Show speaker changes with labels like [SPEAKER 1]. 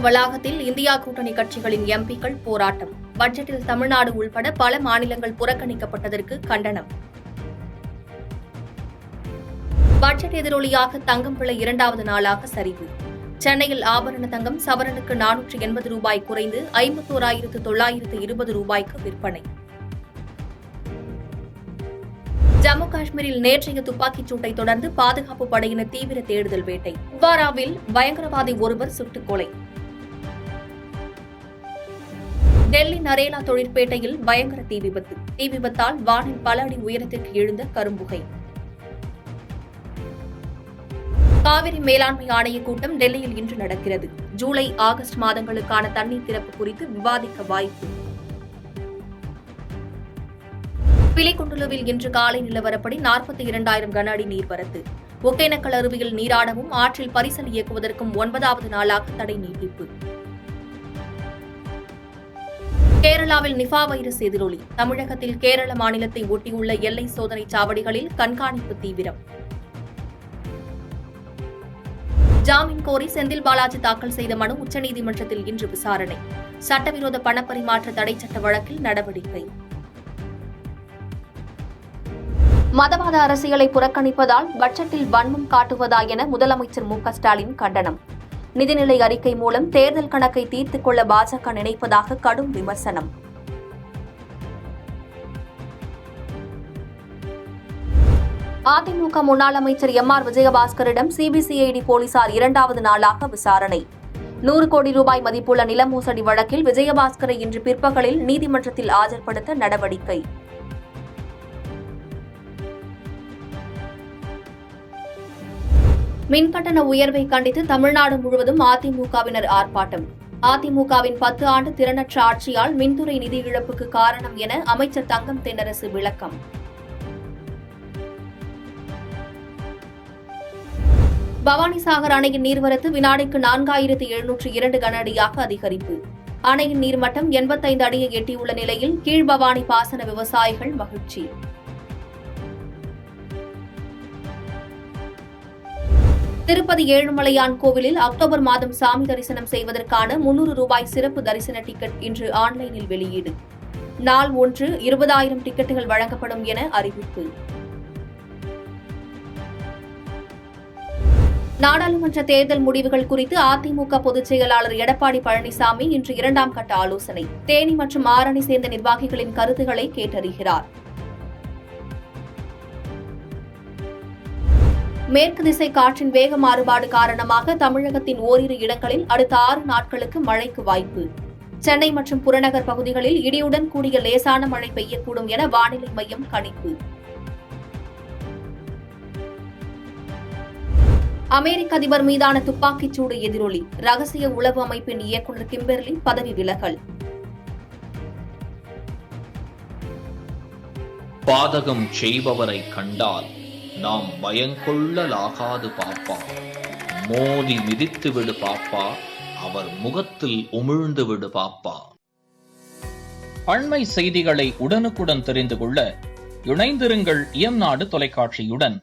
[SPEAKER 1] வளாகத்தில் இந்தியா கூட்டணி கட்சிகளின் எம்பிக்கள் போராட்டம். பட்ஜெட்டில் தமிழ்நாடு உள்பட பல மாநிலங்கள் புறக்கணிக்கப்பட்டதற்கு கண்டனம். பட்ஜெட் எதிரொலியாக தங்கம் விலை இரண்டாவது நாளாக சரிவு. சென்னையில் ஆபரண தங்கம் சவரனுக்கு 480 ரூபாய் குறைந்து 51,920 ரூபாய்க்கு விற்பனை. ஜம்மு காஷ்மீரில் நேற்றைய துப்பாக்கிச் சூட்டை தொடர்ந்து பாதுகாப்பு படையினர் தீவிர தேடுதல் வேட்டை. குப்வாராவில் பயங்கரவாதி ஒருவர் சுட்டுக் கொலை. டெல்லி நரேலா தொழிற்பேட்டையில் பயங்கர தீ விபத்து. தீ விபத்தால் வானில் பல அடி உயரத்திற்கு எழுந்த கரும்புகை. காவிரி மேலாண்மை ஆணைய கூட்டம் டெல்லியில் இன்று நடக்கிறது. ஜூலை, ஆகஸ்ட் மாதங்களுக்கான தண்ணீர் திறப்பு குறித்து விவாதிக்க வாய்ப்பு. பிலிகுண்டுலுவில் இன்று காலை நிலவரப்படி 42,000 கன அடி நீர்வரத்து. ஒகேனக்கல் அருவியில் நீராடவும் ஆற்றில் பரிசல் இயக்குவதற்கும் 9வது நாளாக தடை நீட்டிப்பு. கேரளாவில் நிபா வைரஸ் எதிரொலி. தமிழகத்தில் கேரள மாநிலத்தை ஒட்டியுள்ள எல்லை சோதனை சாவடிகளில் கண்காணிப்பு தீவிரம். ஜாமீன் கோரி செந்தில் பாலாஜி தாக்கல் செய்த மனு உச்சநீதிமன்றத்தில் இன்று விசாரணை. சட்டவிரோத பணப்பரிமாற்ற தடை சட்ட வழக்கில் நடவடிக்கை. மதவாத அரசியலை புறக்கணிப்பதால் பட்ஜெட்டில் வன்மம் காட்டுவதா என முதலமைச்சர் மு.க.ஸ்டாலின் கண்டனம். நிதிநிலை அறிக்கை மூலம் தேர்தல் கணக்கை தீர்த்துக் கொள்ள பாஜக நினைப்பதாக கடும் விமர்சனம். அதிமுக முன்னாள் அமைச்சர் எம்.ஆர். விஜயபாஸ்கரிடம் சிபிசிஐடி போலீசார் 2வது நாளாக விசாரணை. 100 கோடி ரூபாய் மதிப்புள்ள நில மோசடி வழக்கில் விஜயபாஸ்கரை இன்று பிற்பகலில் நீதிமன்றத்தில் ஆஜர்படுத்த நடவடிக்கை. மின்கட்டண உயர்வை கண்டித்து தமிழ்நாடு முழுவதும் அதிமுகவினர் ஆர்ப்பாட்டம். அதிமுகவின் 10 ஆண்டு திறனற்ற ஆட்சியால் மின்துறை நிதி இழப்புக்கு காரணம் என அமைச்சர் தங்கம் தென்னரசு விளக்கம். பவானிசாகர் அணையின் நீர்வரத்து வினாடிக்கு 4,702 கன அடியாக அதிகரிப்பு. அணையின் நீர்மட்டம் 85 அடியை எட்டியுள்ள நிலையில் கீழ்பவானி பாசன விவசாயிகள் மகிழ்ச்சி. திருப்பதி ஏழுமலையான் கோவிலில் அக்டோபர் மாதம் சாமி தரிசனம் செய்வதற்கான 300 ரூபாய் சிறப்பு தரிசன டிக்கெட் இன்று ஆன்லைனில் வெளியீடு. நாள் ஒன்று 20,000 டிக்கெட்டுகள் வழங்கப்படும் என அறிவிப்பு. நாடாளுமன்ற தேர்தல் முடிவுகள் குறித்து அதிமுக பொதுச் செயலாளர் எடப்பாடி பழனிசாமி இன்று 2ஆம் கட்ட ஆலோசனை. தேனி மற்றும் ஆரணி சேர்ந்த நிர்வாகிகளின் கருத்துக்களை கேட்டறிகிறார். மேற்கு திசை காற்றின் வேக மாறுபாடு காரணமாக தமிழகத்தின் ஓரிரு இடங்களில் அடுத்த 6 நாட்களுக்கு மழைக்கு வாய்ப்பு. சென்னை மற்றும் புறநகர் பகுதிகளில் இடியுடன் கூடிய லேசான மழை பெய்யக்கூடும் என வானிலை மையம் கணிப்பு. அமெரிக்க அதிபர் மீதான துப்பாக்கிச் சூடு எதிரொலி. ரகசிய உளவு அமைப்பின் இயக்குநர் கிம்பெர்லி பதவி விலகல்.
[SPEAKER 2] பாதகம் செய்பவரை கண்டால் நாம் பயங்கொள்ளலாகாது பாப்பா. மோதி மிதித்து விடு பாப்பா, அவர் முகத்தில் உமிழ்ந்து விடு பாப்பா. அண்மை செய்திகளை உடனுக்குடன் தெரிந்து கொள்ள இணைந்திருங்கள் இயம்நாடு தொலைக்காட்சியுடன்.